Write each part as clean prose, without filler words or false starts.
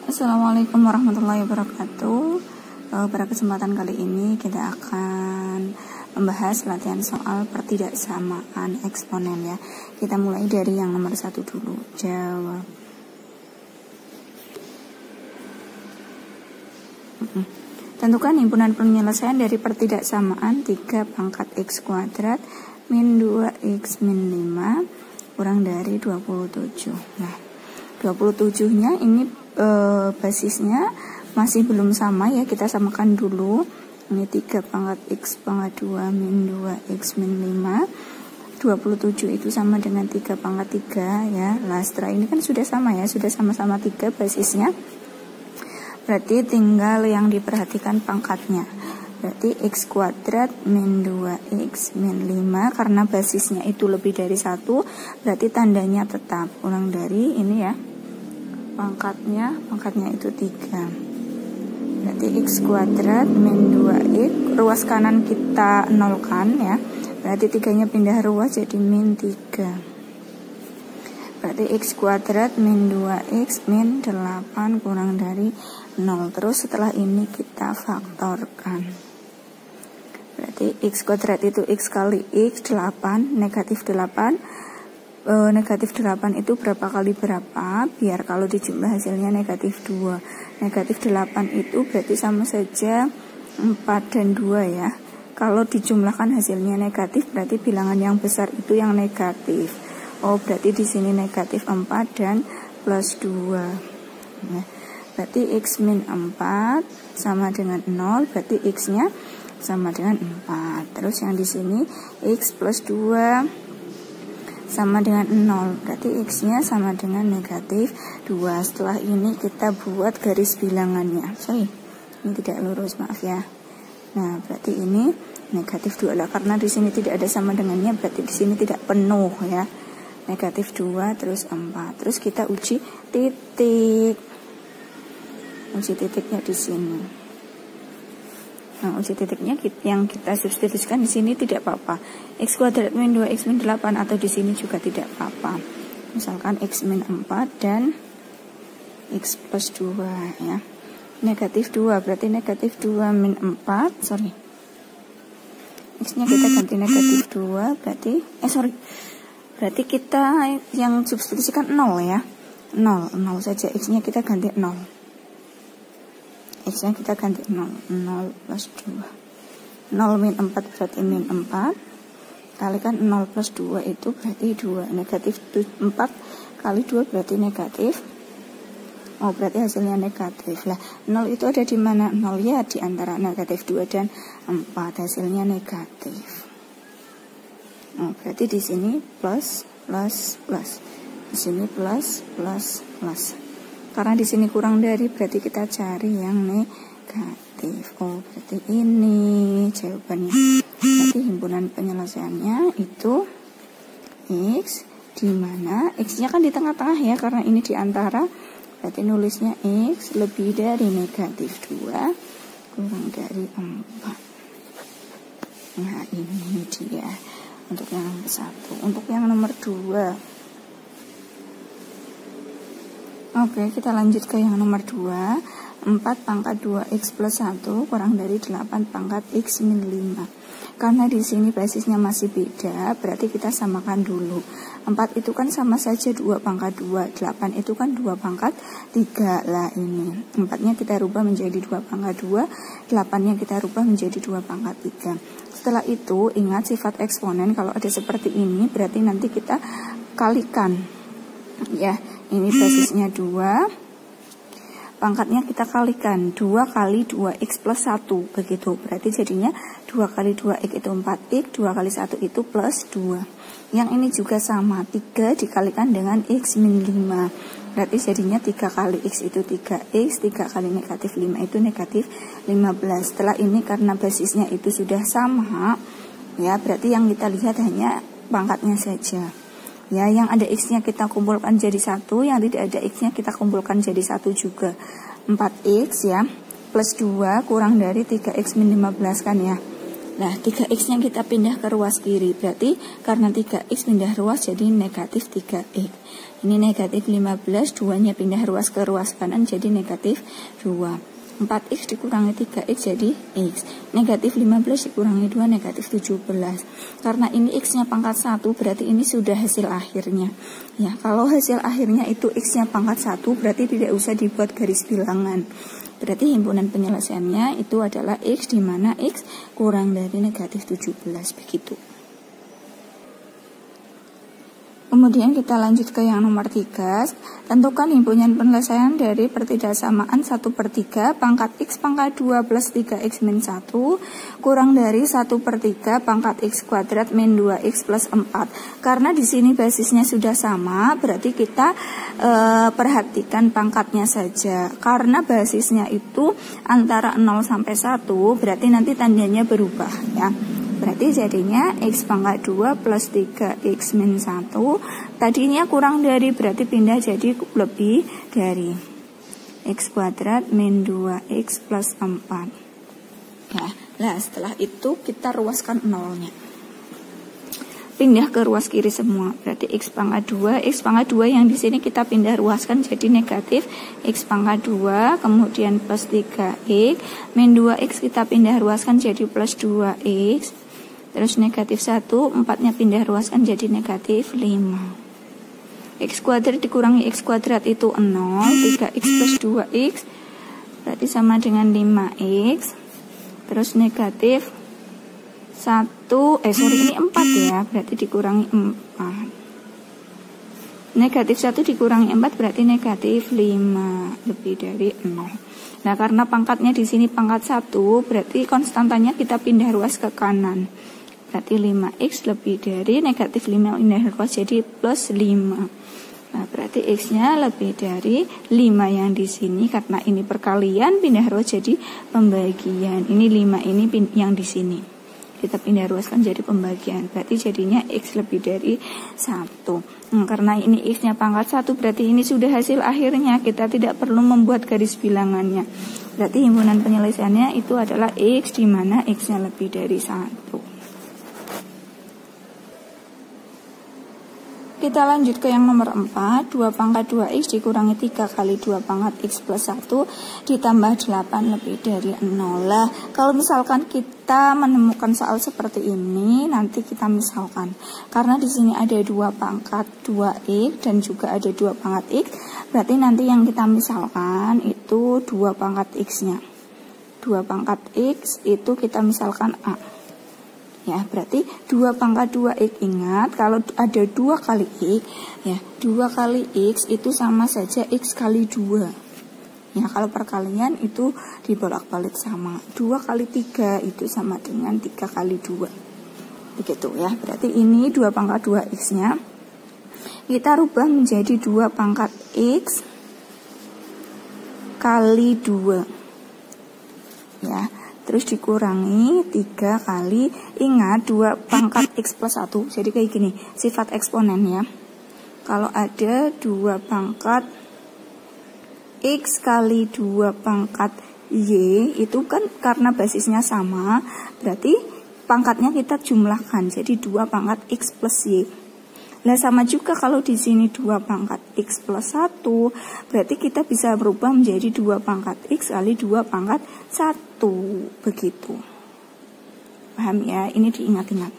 Assalamualaikum warahmatullahi wabarakatuh. Pada kesempatan kali ini kita akan membahas latihan soal pertidaksamaan eksponen ya. Kita mulai dari yang nomor 1 dulu. Jawab. Tentukan himpunan penyelesaian dari pertidaksamaan 3 pangkat x kuadrat min 2x min 5 kurang dari 27. Nah, 27-nya ini basisnya masih belum sama ya, kita samakan dulu. Ini 3 pangkat x pangkat 2 min 2x min 5. 27 itu sama dengan 3 pangkat 3 ya. Nah, setelah ini kan sudah sama ya, sudah sama-sama 3 basisnya. Berarti tinggal yang diperhatikan pangkatnya. Berarti x kuadrat min 2x min 5, karena basisnya itu lebih dari 1, berarti tandanya tetap. Kurang dari ini ya, pangkatnya itu 3. Berarti x kuadrat min 2x, ruas kanan kita nolkan ya, berarti 3-nya pindah ruas jadi min 3. Berarti x kuadrat min 2x min 8 kurang dari 0. Terus setelah ini kita faktorkan. Berarti x kuadrat itu x kali x 8, negatif 8. Negatif 8 itu berapa kali berapa? Biar kalau dijumlah hasilnya negatif 2. Negatif 8 itu berarti sama saja 4 dan 2 ya. Kalau dijumlahkan hasilnya negatif, berarti bilangan yang besar itu yang negatif. Oh, berarti di sini negatif 4 dan plus 2. Ya. Berarti x min 4 sama dengan 0, berarti x-nya sama dengan 4. Terus yang di sini x plus 2 sama dengan 0, berarti x-nya sama dengan negatif 2. Setelah ini kita buat garis bilangannya. Sorry, ini tidak lurus, maaf ya. Nah, berarti ini negatif 2 lah, karena di sini tidak ada sama dengannya, berarti di sini tidak penuh ya. Negatif 2 terus 4. Terus kita uji titik. Uji titiknya di sini. Nah, uji titiknya yang kita substitusikan di sini tidak apa-apa. X kuadrat min 2x min 8, atau di sini juga tidak apa-apa. Misalkan x min 4 dan x plus 2 ya. Negatif 2 berarti negatif 2 min 4, sorry. X-nya kita ganti negatif 2, berarti berarti kita yang substitusikan 0 ya. 0 saja, x-nya kita ganti 0. X-nya kita ganti 0 plus 2. 0 min 4 berarti min 4. Kalikan 0 plus 2 itu berarti 2. Negatif 4 kali 2 berarti negatif. Oh, berarti hasilnya negatif. Lah, 0 itu ada di mana? 0 ya di antara negatif 2 dan 4. Hasilnya negatif. Oh, berarti di sini plus. Di sini plus. Karena di sini kurang dari, berarti kita cari yang negatif. Oh, berarti ini jawabannya. Berarti himpunan penyelesaiannya itu x, di mana x-nya kan di tengah-tengah ya, karena ini di antara. Berarti nulisnya x lebih dari negatif 2 kurang dari 4. Nah, ini dia untuk yang nomor 1. Untuk yang nomor 2, oke, kita lanjut ke yang nomor 2. 4 pangkat 2x plus 1 kurang dari 8 pangkat x min 5. Karena di sini basisnya masih beda, berarti kita samakan dulu. 4 itu kan sama saja 2 pangkat 2, 8 itu kan 2 pangkat 3. Lah ini 4-nya kita rubah menjadi 2 pangkat 2, 8-nya kita rubah menjadi 2 pangkat 3. Setelah itu ingat sifat eksponen, kalau ada seperti ini berarti nanti kita kalikan ya. Ini basisnya 2, pangkatnya kita kalikan 2 kali 2x plus 1, begitu. Berarti jadinya 2 kali 2x itu 4x, 2 kali 1 itu plus 2. Yang ini juga sama, 3 dikalikan dengan x min 5. Berarti jadinya 3 kali x itu 3x, 3 kali negatif 5 itu negatif 15. Setelah ini karena basisnya itu sudah sama ya, berarti yang kita lihat hanya pangkatnya saja. Ya, yang ada x-nya kita kumpulkan jadi 1, yang tidak ada x-nya kita kumpulkan jadi 1 juga. 4x ya, plus 2 kurang dari 3x min 15 kan ya. Nah, 3x nya kita pindah ke ruas kiri, berarti karena 3x pindah ruas jadi negatif 3x. Ini negatif 15, 2 nya pindah ruas ke ruas kanan jadi negatif 2. 4x dikurangi 3x jadi x. Negatif 15 dikurangi 2 negatif 17. Karena ini x nya pangkat 1 berarti ini sudah hasil akhirnya. Ya, kalau hasil akhirnya itu x nya pangkat 1 berarti tidak usah dibuat garis bilangan. Berarti himpunan penyelesaiannya itu adalah x, di mana x kurang dari negatif 17, begitu. Kemudian kita lanjut ke yang nomor 3. Tentukan himpunan penyelesaian dari pertidaksamaan 1/3 pangkat x pangkat 2 plus 3x min 1 kurang dari 1/3 pangkat x kuadrat min 2x plus 4. Karena di sini basisnya sudah sama, berarti kita perhatikan pangkatnya saja. Karena basisnya itu antara 0 sampai 1, berarti nanti tandanya berubah ya. Berarti jadinya x pangkat 2 plus 3x min 1. Tadinya kurang dari, berarti pindah jadi lebih dari. X kuadrat min 2x plus 4. Ya, nah setelah itu kita ruaskan nolnya. Pindah ke ruas kiri semua. Berarti x pangkat 2 yang di sini kita pindah ruaskan jadi negatif x pangkat 2, kemudian plus 3x min 2x kita pindah ruaskan jadi plus 2x. Terus negatif 1, 4-nya pindah ruaskan jadi negatif 5. X kuadrat dikurangi x kuadrat itu 0, 3x plus 2x berarti sama dengan 5x. Terus negatif 1, ini 4 ya, berarti dikurangi 4. Negatif 1 dikurangi 4 berarti negatif 5, lebih dari 0. Nah, karena pangkatnya di sini pangkat 1, berarti konstantanya kita pindah ruas ke kanan. Berarti 5x lebih dari negatif 5 pindah ruas jadi plus 5. Nah, berarti x-nya lebih dari 5 yang di sini, karena ini perkalian pindah ruas jadi pembagian. Ini 5 ini yang di sini. Kita pindah ruaskan jadi pembagian. Berarti jadinya x lebih dari 1. Karena ini x-nya pangkat 1, berarti ini sudah hasil akhirnya. Kita tidak perlu membuat garis bilangannya. Berarti himpunan penyelesaiannya itu adalah x, di mana x-nya lebih dari 1. Kita lanjut ke yang nomor 4. 2 pangkat 2x dikurangi 3 kali 2 pangkat x plus 1 ditambah 8 lebih dari 0. Lah, kalau misalkan kita menemukan soal seperti ini, nanti kita misalkan, karena di sini ada 2 pangkat 2x dan juga ada 2 pangkat x, berarti nanti yang kita misalkan itu 2 pangkat x-nya. 2 pangkat x itu kita misalkan a. Ya, berarti 2 pangkat 2x, ingat kalau ada 2 kali x, ya 2 kali x itu sama saja x kali 2. Ya, kalau perkalian itu dibolak-balik sama. 2 kali 3 itu sama dengan 3 kali 2. Begitu ya, berarti ini 2 pangkat 2x-nya. Kita rubah menjadi 2 pangkat x kali 2. Ya. Terus dikurangi 3 kali, ingat 2 pangkat x plus 1, jadi kayak gini, sifat eksponen ya. Kalau ada 2 pangkat x kali 2 pangkat y, itu kan karena basisnya sama, berarti pangkatnya kita jumlahkan, jadi 2 pangkat x plus y. Nah, sama juga kalau di sini 2 pangkat x plus 1, berarti kita bisa berubah menjadi 2 pangkat x kali 2 pangkat 1. Begitu. Paham ya? Ini diingat-ingat.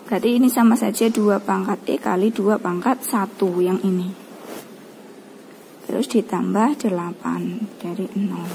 Berarti ini sama saja 2 pangkat x kali 2 pangkat 1 yang ini. Terus ditambah 8 dari 0.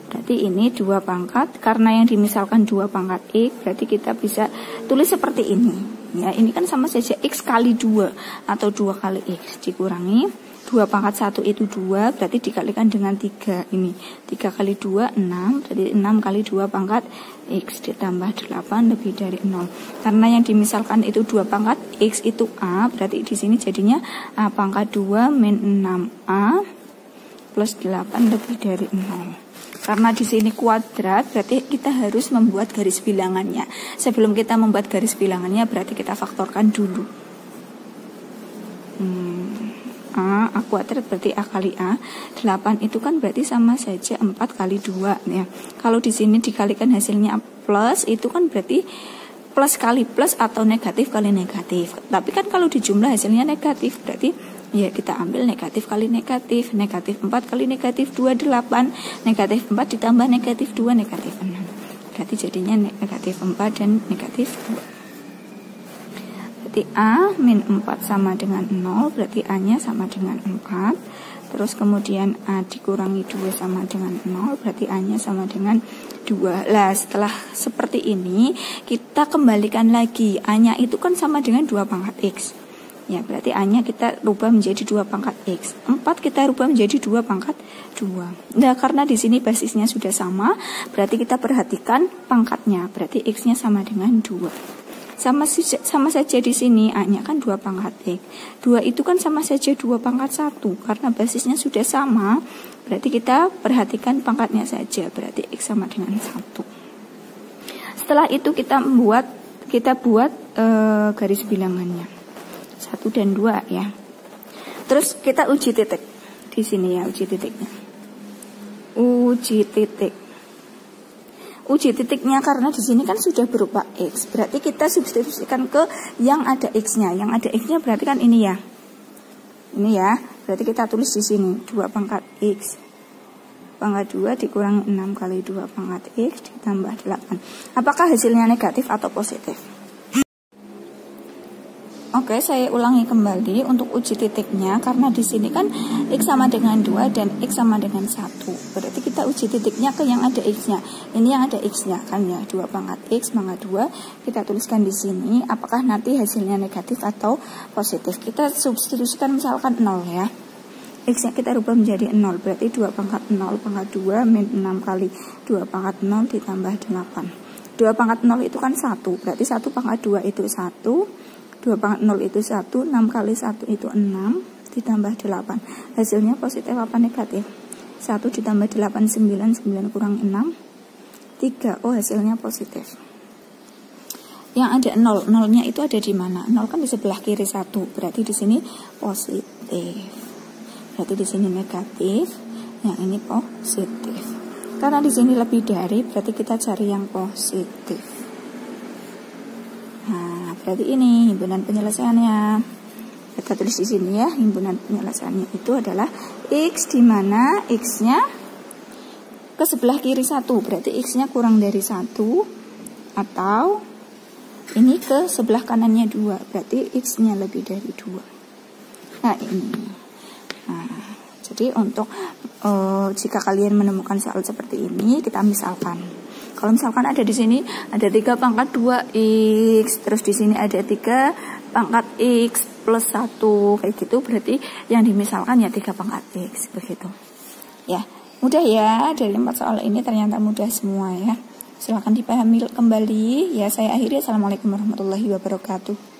Berarti ini 2 pangkat, karena yang dimisalkan 2 pangkat x, berarti kita bisa tulis seperti ini. Ya, ini kan sama saja x kali 2 atau 2 kali x dikurangi 2 pangkat 1 itu 2, berarti dikalikan dengan 3 ini. 3 kali 2 6, jadi 6 kali 2 pangkat x ditambah 8 lebih dari 0. Karena yang dimisalkan itu 2 pangkat x itu a, berarti di sini jadinya a pangkat 2 min 6a plus 8 lebih dari 0. Karena di sini kuadrat, berarti kita harus membuat garis bilangannya. Sebelum kita membuat garis bilangannya, berarti kita faktorkan dulu. A kuadrat berarti a kali a. 8 itu kan berarti sama saja 4 kali 2 ya. Kalau di sini dikalikan hasilnya plus itu kan berarti plus kali plus atau negatif kali negatif. Tapi kan kalau dijumlah hasilnya negatif, berarti ya kita ambil negatif kali negatif. Negatif 4 kali negatif 2, 8. Negatif 4 ditambah negatif 2, negatif 6. Berarti jadinya negatif 4 dan negatif 2. Berarti A min 4 sama dengan 0, berarti A-nya sama dengan 4. Terus kemudian A dikurangi 2 sama dengan 0, berarti A-nya sama dengan 2. Lah setelah seperti ini, kita kembalikan lagi. A-nya itu kan sama dengan 2 pangkat X. Ya, berarti A-nya kita rubah menjadi 2 pangkat X. 4 kita rubah menjadi 2 pangkat 2. Nah, karena di sini basisnya sudah sama, berarti kita perhatikan pangkatnya. Berarti X-nya sama dengan 2. Sama saja di sini A-nya kan 2 pangkat X. 2 itu kan sama saja 2 pangkat 1. Karena basisnya sudah sama, berarti kita perhatikan pangkatnya saja. Berarti X sama dengan 1. Setelah itu kita buat garis bilangannya. 1 dan 2 ya. Terus kita uji titik. Di sini ya uji titiknya. Uji titik. Uji titiknya karena di sini kan sudah berupa X. Berarti kita substitusikan ke yang ada X-nya. Yang ada X-nya berarti kan ini ya. Ini ya. Berarti kita tulis di sini 2 pangkat X. Pangkat 2 dikurangi 6 kali 2 pangkat X ditambah 8. Apakah hasilnya negatif atau positif? Oke, saya ulangi kembali untuk uji titiknya karena di sini kan X sama dengan 2 dan X sama dengan 1. Berarti kita uji titiknya ke yang ada X-nya. Ini yang ada X-nya kan ya, 2 pangkat X pangkat 2. Kita tuliskan di sini apakah nanti hasilnya negatif atau positif. Kita substitusikan misalkan 0 ya. X-nya kita rubah menjadi 0. Berarti 2 pangkat 0 pangkat 2 min 6 kali 2 pangkat 0 ditambah 8. 2 pangkat 0 itu kan 1. Berarti 1 pangkat 2 itu 1. 2 pangkat 0 itu 1, 6 kali 1 itu 6, ditambah 8. Hasilnya positif apa negatif? 1 ditambah 8, 9, 9 kurang 6, 3. Oh, hasilnya positif. Yang ada 0, 0-nya itu ada di mana? 0 kan di sebelah kiri 1, berarti di sini positif. Berarti di sini negatif, yang ini positif. Karena di sini lebih dari, berarti kita cari yang positif. Nah, berarti ini himpunan penyelesaiannya. Kita tulis di sini ya, himpunan penyelesaiannya itu adalah X di mana X-nya ke sebelah kiri 1, berarti X-nya kurang dari 1, atau ini ke sebelah kanannya 2, berarti X-nya lebih dari 2. Nah, ini. Nah, jadi untuk jika kalian menemukan soal seperti ini, kita misalkan. Kalau misalkan ada di sini ada 3 pangkat 2x, terus di sini ada 3 pangkat x plus 1 kayak gitu, berarti yang dimisalkan ya 3 pangkat x begitu. Ya, mudah ya, dari 4 soal ini ternyata mudah semua ya. Silakan dipahami kembali. Ya, saya akhiri. Assalamualaikum warahmatullahi wabarakatuh.